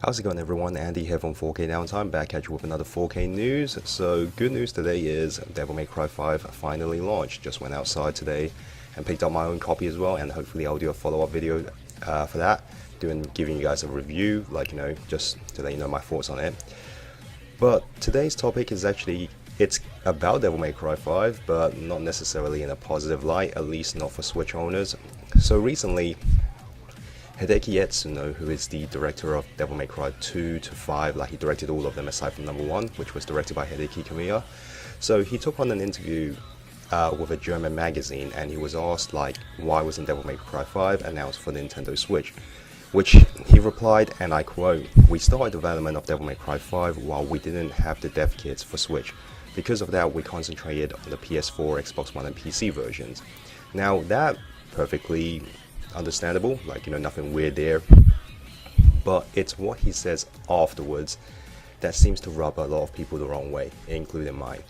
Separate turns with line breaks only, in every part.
How's it going, everyone? Andy here from 4K Downtime, back at you with another 4K news. So good news today is Devil May Cry 5 finally launched. Just went outside today and picked up my own copy as well, and hopefully I'll do a follow-up video for that, giving you guys a review, just to let you know my thoughts on it. But today's topic is it's about Devil May Cry 5, but not necessarily in a positive light, at least not for Switch owners. So recently, Hideki Etsuno, who is the director of Devil May Cry 2 to 5, he directed all of them aside from number 1, which was directed by Hideki Kamiya. So he took on an interview with a German magazine, and he was asked why wasn't Devil May Cry 5 announced for Nintendo Switch? Which he replied, and I quote, "We started development of Devil May Cry 5 while we didn't have the dev kits for Switch. Because of that, we concentrated on the PS4, Xbox One and PC versions." Now that perfectly understandable, nothing weird there, but it's what he says afterwards that seems to rub a lot of people the wrong way, including mine.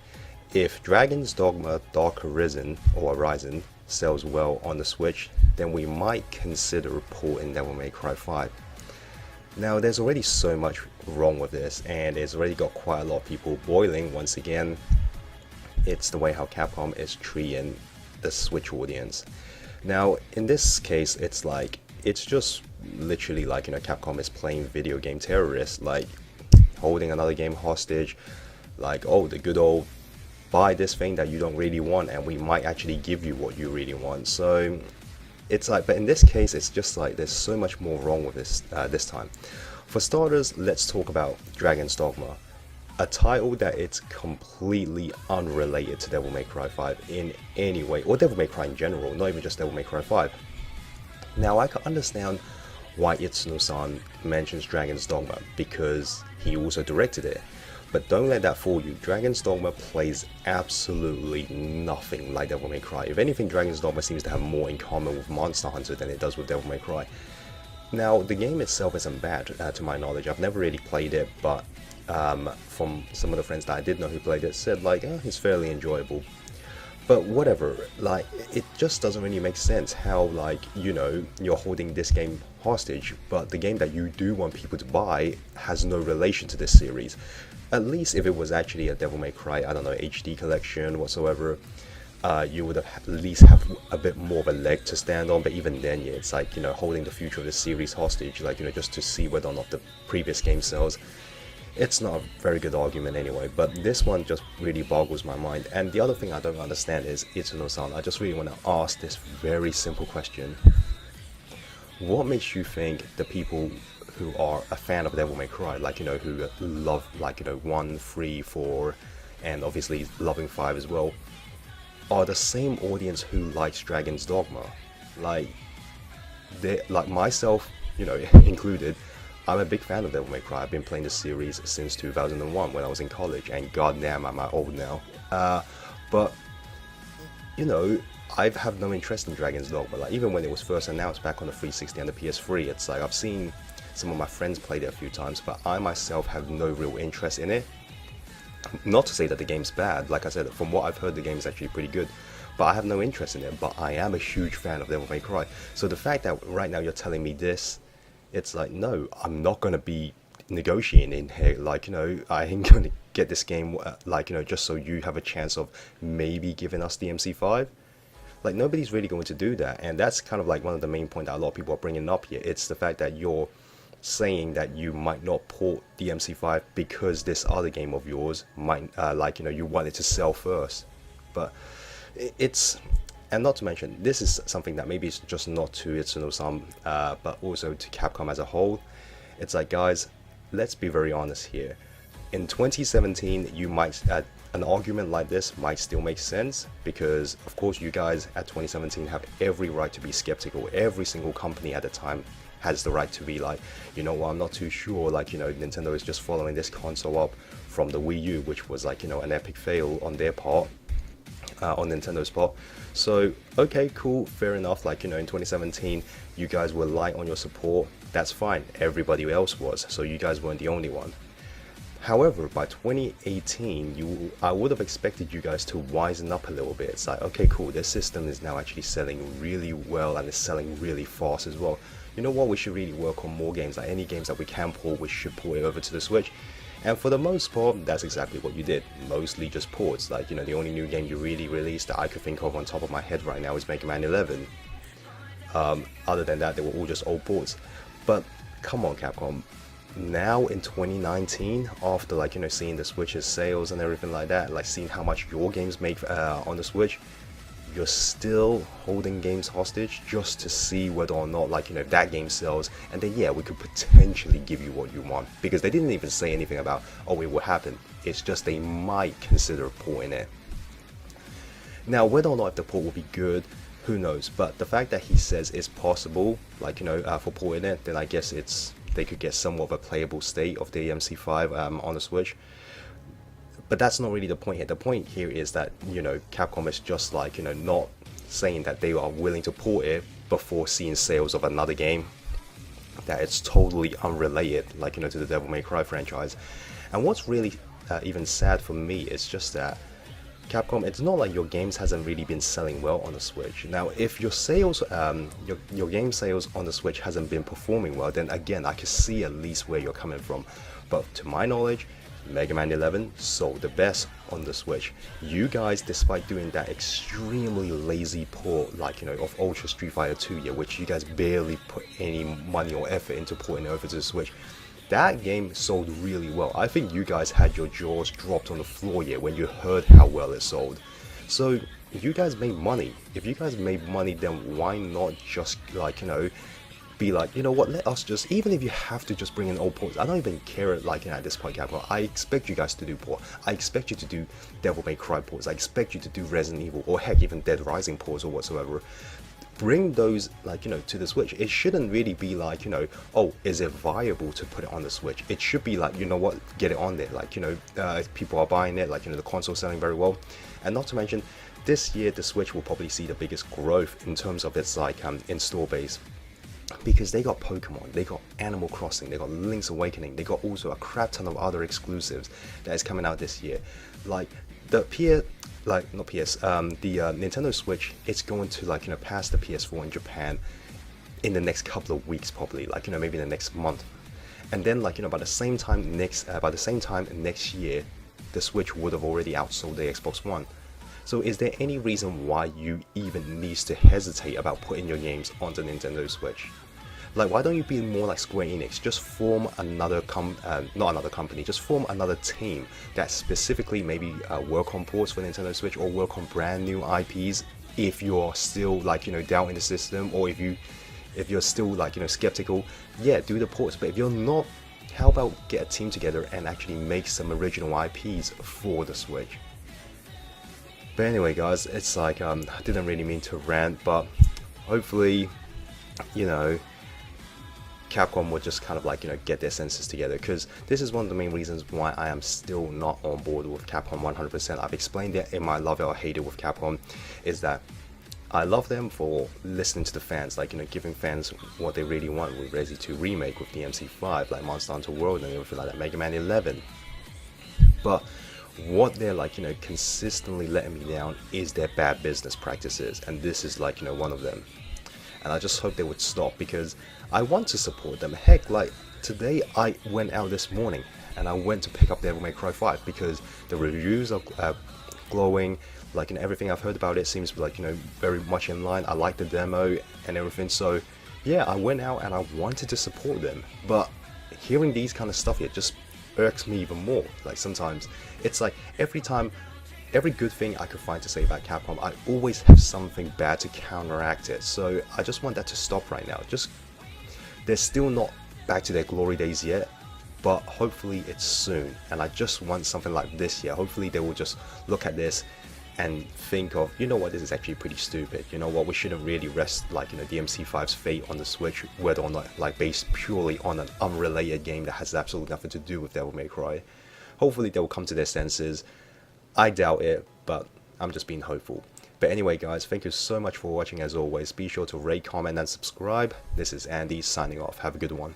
If Dragon's Dogma Dark Horizon or Horizon sells well on the Switch, then we might consider porting Devil May Cry 5. Now there's already so much wrong with this, and it's already got quite a lot of people boiling. Once again, it's the way how Capcom is treating the Switch audience. Now in this case, it's just literally Capcom is playing video game terrorists, holding another game hostage, oh, the good old buy this thing that you don't really want and we might actually give you what you really want. So it's but in this case, it's just there's so much more wrong with this this time. For starters, let's talk about Dragon's Dogma, a title that it's completely unrelated to Devil May Cry 5 in any way, or Devil May Cry in general, not even just Devil May Cry 5. Now I can understand why Itsuno-san mentions Dragon's Dogma, because he also directed it. But don't let that fool you. Dragon's Dogma plays absolutely nothing like Devil May Cry. If anything, Dragon's Dogma seems to have more in common with Monster Hunter than it does with Devil May Cry. Now, the game itself isn't bad, to my knowledge. I've never really played it, but from some of the friends that I did know who played it said, oh, it's fairly enjoyable. But whatever, it just doesn't really make sense how, you're holding this game hostage, but the game that you do want people to buy has no relation to this series. At least if it was actually a Devil May Cry, I don't know, HD collection whatsoever, you would have at least have a bit more of a leg to stand on. But even then, yeah, it's holding the future of the series hostage, just to see whether or not the previous game sells. It's not a very good argument anyway, but this one just really boggles my mind. And the other thing I don't understand is, Itsuno-san, I just really want to ask this very simple question. What makes you think the people who are a fan of Devil May Cry, who love, 1, 3, 4, and obviously loving 5 as well, are the same audience who likes Dragon's Dogma? Myself, included, I'm a big fan of Devil May Cry. I've been playing the series since 2001 when I was in college, and goddamn, am I old now. But, I have no interest in Dragon's Dogma. Even when it was first announced back on the 360 and the PS3, it's I've seen some of my friends played it a few times, but I myself have no real interest in it. Not to say that the game's bad. Like I said, from what I've heard, the game's actually pretty good, but I have no interest in it. But I am a huge fan of Devil May Cry. So the fact that right now you're telling me this, it's no, I'm not going to be negotiating in here. I ain't going to get this game, just so you have a chance of maybe giving us DMC5. Nobody's really going to do that. And that's kind of one of the main points that a lot of people are bringing up here. It's the fact that you're saying that you might not port DMC5 because this other game of yours might, you want it to sell first. But it's, and not to mention, this is something that maybe it's just not to Itsuno-san, but also to Capcom as a whole. It's guys, let's be very honest here. In 2017, you might, an argument like this might still make sense, because of course you guys at 2017 have every right to be skeptical. Every single company at the time has the right to be you know what, I'm not too sure, Nintendo is just following this console up from the Wii U, which was an epic fail on their part, on Nintendo's part. So okay, cool, fair enough, in 2017 you guys were light on your support, that's fine, everybody else was, so you guys weren't the only one. However, by 2018, I would have expected you guys to wisen up a little bit. It's like, okay, cool, this system is now actually selling really well and it's selling really fast as well. You know what, we should really work on more games, like any games that we can port, we should port it over to the Switch. And for the most part, that's exactly what you did. Mostly just ports. Like, you know, the only new game you really released that I could think of on top of my head right now is Mega Man 11. Other than that, they were all just old ports. But come on, Capcom. Now in 2019, after, like, you know, seeing the Switch's sales and everything like that, like seeing how much your games make on the Switch, you're still holding games hostage just to see whether or not, like, you know, that game sells, and then yeah, we could potentially give you what you want, because they didn't even say anything about, oh, it will happen. It's just they might consider porting it. Now, whether or not if the port will be good, who knows, but the fact that he says it's possible, like, you know, for porting it, then I guess they could get somewhat of a playable state of the DMC V on the Switch. But that's not really the point here. The point here is that, you know, Capcom is just like, you know, not saying that they are willing to port it before seeing sales of another game, that it's totally unrelated, like, you know, to the Devil May Cry franchise. And what's really even sad for me is just that Capcom, it's not like your games hasn't really been selling well on the Switch. Now, if your sales, your game sales on the Switch hasn't been performing well, then again, I can see at least where you're coming from. But to my knowledge, Mega Man 11 sold the best on the Switch. You guys, despite doing that extremely lazy port, like, you know, of Ultra Street Fighter 2, yeah, which you guys barely put any money or effort into porting it over to the Switch, that game sold really well. I think you guys had your jaws dropped on the floor here when you heard how well it sold. So you guys made money. If you guys made money, then why not just, like, you know, be like, you know what, let us just, even if you have to just bring in old ports, I don't even care, like, you know, at this point, Capcom. I expect you guys to do port. I expect you to do Devil May Cry ports. I expect you to do Resident Evil, or heck, even Dead Rising ports or whatsoever. Bring those, like, you know, to the Switch. It shouldn't really be like, you know, oh, is it viable to put it on the Switch? It should be like, you know what, get it on there. Like, you know, people are buying it, like, you know, the console's selling very well. And not to mention, this year the Switch will probably see the biggest growth in terms of its, like, install base. Because they got Pokemon, they got Animal Crossing, they got Link's Awakening, they got also a crap ton of other exclusives that is coming out this year. Like the Nintendo Switch, it's going to, like, you know, pass the PS4 in Japan in the next couple of weeks, probably, like, you know, maybe in the next month. And then, like, you know, by the same time next year, the Switch would have already outsold the Xbox One. So is there any reason why you even need to hesitate about putting your games onto Nintendo Switch? Like, why don't you be more like Square Enix? Just form another just form another team that specifically maybe work on ports for Nintendo Switch, or work on brand new IPs if you're still, like, you know, down in the system, or if you're still, like, you know, skeptical. Yeah, do the ports. But if you're not, how about get a team together and actually make some original IPs for the Switch? But anyway, guys, it's like, I didn't really mean to rant, but hopefully, you know, Capcom will just kind of, like, you know, get their senses together, because this is one of the main reasons why I am still not on board with Capcom 100%. I've explained it in my love it or hate it with Capcom, is that I love them for listening to the fans, like, you know, giving fans what they really want with Resi 2 Remake, with DMC 5, like Monster Hunter World and everything like that, Mega Man 11. But what they're, like, you know, consistently letting me down is their bad business practices, and this is, like, you know, one of them. And I just hope they would stop, because I want to support them. Heck, like, today I went out this morning and I went to pick up Devil May Cry 5 because the reviews are glowing, like, and everything I've heard about it seems, like, you know, very much in line. I like the demo and everything, so yeah, I went out and I wanted to support them. But hearing these kind of stuff, it just irks me even more. Like, sometimes it's like every good thing I could find to say about Capcom, I always have something bad to counteract it. So I just want that to stop right now. Just, they're still not back to their glory days yet, but hopefully it's soon. And I just want something like this here. Hopefully they will just look at this and think of, you know what, this is actually pretty stupid. You know what, we shouldn't really rest, like, you know, DMC 5's fate on the Switch, whether or not, like, based purely on an unrelated game that has absolutely nothing to do with Devil May Cry. Hopefully they will come to their senses. I doubt it, but I'm just being hopeful. But anyway, guys, thank you so much for watching. As always, be sure to rate, comment, and subscribe. This is Andy signing off. Have a good one.